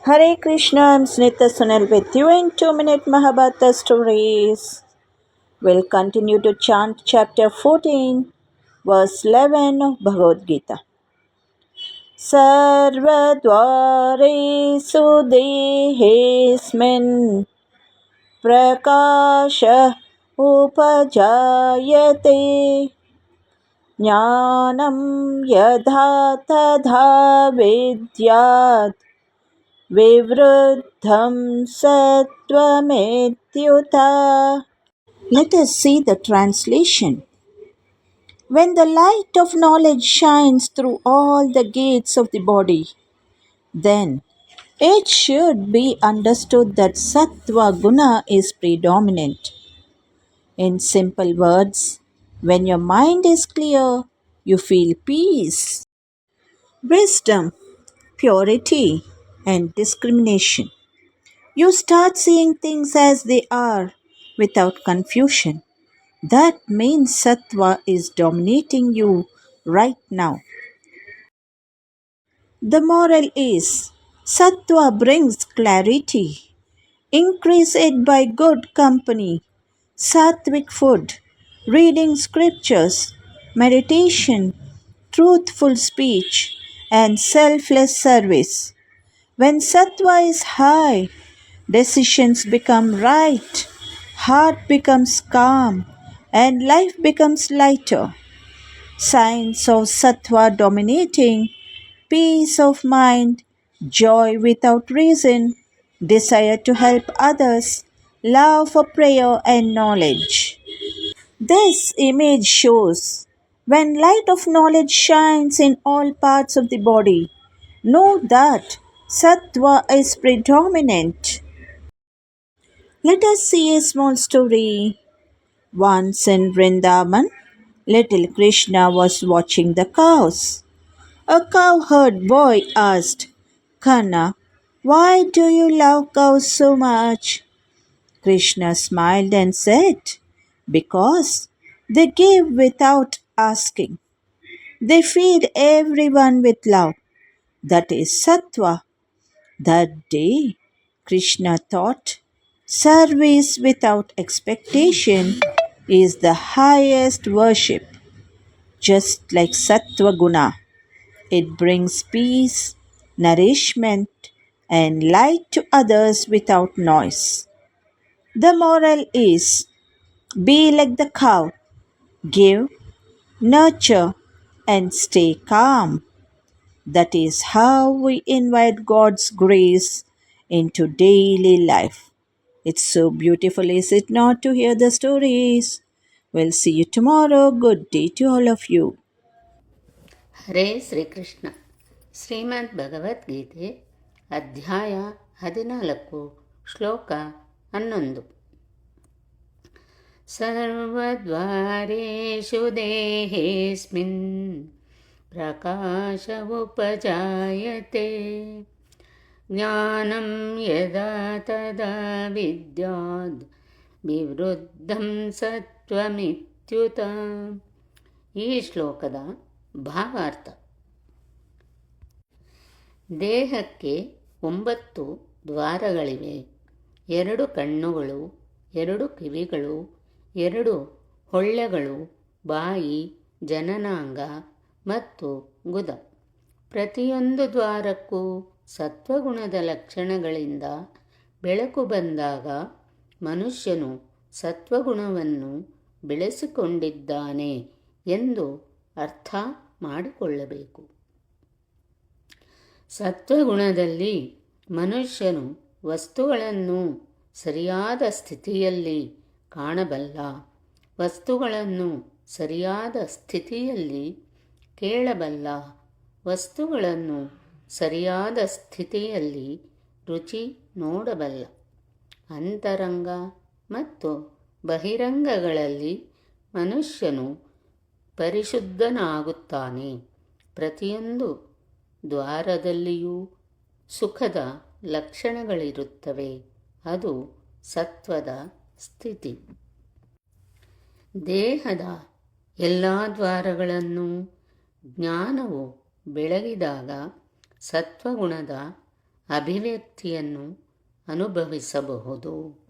Hare Krishna, I'm Snita Sunil with you in 2-minute Mahabharata stories. We'll continue to chant chapter 14, verse 11 of Bhagavad Gita. Sarvadvaresu dehesmin prakasha upajayate jnanam yadha tadha vidyat Vivruddham Sattvametyuta. Let us see the translation. When the light of knowledge shines through all the gates of the body, then it should be understood that Sattva Guna is predominant. In simple words, when your mind is clear, you feel peace, wisdom, purity, and discrimination. You start seeing things as they are without confusion. That means Sattva is dominating you right now. The moral is Sattva brings clarity. Increase it by good company, sattvic food, reading scriptures, meditation, truthful speech, and selfless service. When Sattva is high, decisions become right, heart becomes calm, and life becomes lighter. Signs of Sattva dominating peace of mind, joy without reason, desire to help others, love for prayer and knowledge. This image shows when light of knowledge shines in all parts of the body, know that Sattva is predominant. Let us see a small story. Once in Vrindavan, little Krishna was watching the cows. A cowherd boy asked, Kanna, why do you love cows so much? Krishna smiled and said, Because they give without asking. They feed everyone with love. That is Sattva. That day, Krishna thought, service without expectation is the highest worship. Just like Sattva Guna, it brings peace, nourishment, and light to others without noise. The moral is be like the cow, give, nurture, and stay calm. That is how we invite God's grace into daily life. It's so beautiful, is it not, to hear the stories? We'll see you tomorrow. Good day to all of you. ಹರೇ ಶ್ರೀಕೃಷ್ಣ. ಶ್ರೀಮದ್ ಭಗವದ್ಗೀತೆ ಅಧ್ಯಾಯ 14 ಶ್ಲೋಕ 11. ಸರ್ವದ್ವಾರೇಷು ದೇಹೇಸ್ಮಿನ್ ಪ್ರಕಾಶ ಉಪಜಾಯತೆ ಜ್ಞಾನಂ ಯದಾ ತದಾ ವಿದ್ಯಾದ್ ವಿವೃದ್ಧಂ ಸತ್ವಮಿತ್ಯುತ. ಈ ಶ್ಲೋಕದ ಭಾವಾರ್ಥ: ದೇಹಕ್ಕೆ 9 ದ್ವಾರಗಳಿವೆ. 2 ಕಣ್ಣುಗಳು, 2 ಕಿವಿಗಳು, 2 ಹೊಳ್ಳೆಗಳು, ಬಾಯಿ, ಜನನಾಂಗ ಮತ್ತು ಗುದ. ಪ್ರತಿಯೊಂದು ದ್ವಾರಕ್ಕೂ ಸತ್ವಗುಣದ ಲಕ್ಷಣಗಳಿಂದ ಬೆಳಕು ಬಂದಾಗ ಮನುಷ್ಯನು ಸತ್ವಗುಣವನ್ನು ಬೆಳೆಸಿಕೊಂಡಿದ್ದಾನೆ ಎಂದು ಅರ್ಥ ಮಾಡಿಕೊಳ್ಳಬೇಕು. ಸತ್ವಗುಣದಲ್ಲಿ ಮನುಷ್ಯನು ವಸ್ತುಗಳನ್ನು ಸರಿಯಾದ ಸ್ಥಿತಿಯಲ್ಲಿ ಕಾಣಬಲ್ಲ, ವಸ್ತುಗಳನ್ನು ಸರಿಯಾದ ಸ್ಥಿತಿಯಲ್ಲಿ ಕೇಳಬಲ್ಲ, ವಸ್ತುಗಳನ್ನು ಸರಿಯಾದ ಸ್ಥಿತಿಯಲ್ಲಿ ರುಚಿ ನೋಡಬಲ್ಲ. ಅಂತರಂಗ ಮತ್ತು ಬಹಿರಂಗಗಳಲ್ಲಿ ಮನುಷ್ಯನು ಪರಿಶುದ್ಧನಾಗುತ್ತಾನೆ. ಪ್ರತಿಯೊಂದು ದ್ವಾರದಲ್ಲಿಯೂ ಸುಖದ ಲಕ್ಷಣಗಳಿರುತ್ತವೆ. ಅದು ಸತ್ವದ ಸ್ಥಿತಿ. ದೇಹದ ಎಲ್ಲ ದ್ವಾರಗಳನ್ನು ಜ್ಞಾನವು ಬೆಳಗಿದಾಗ ಸತ್ವಗುಣದ ಅಭಿವ್ಯಕ್ತಿಯನ್ನು ಅನುಭವಿಸಬಹುದು.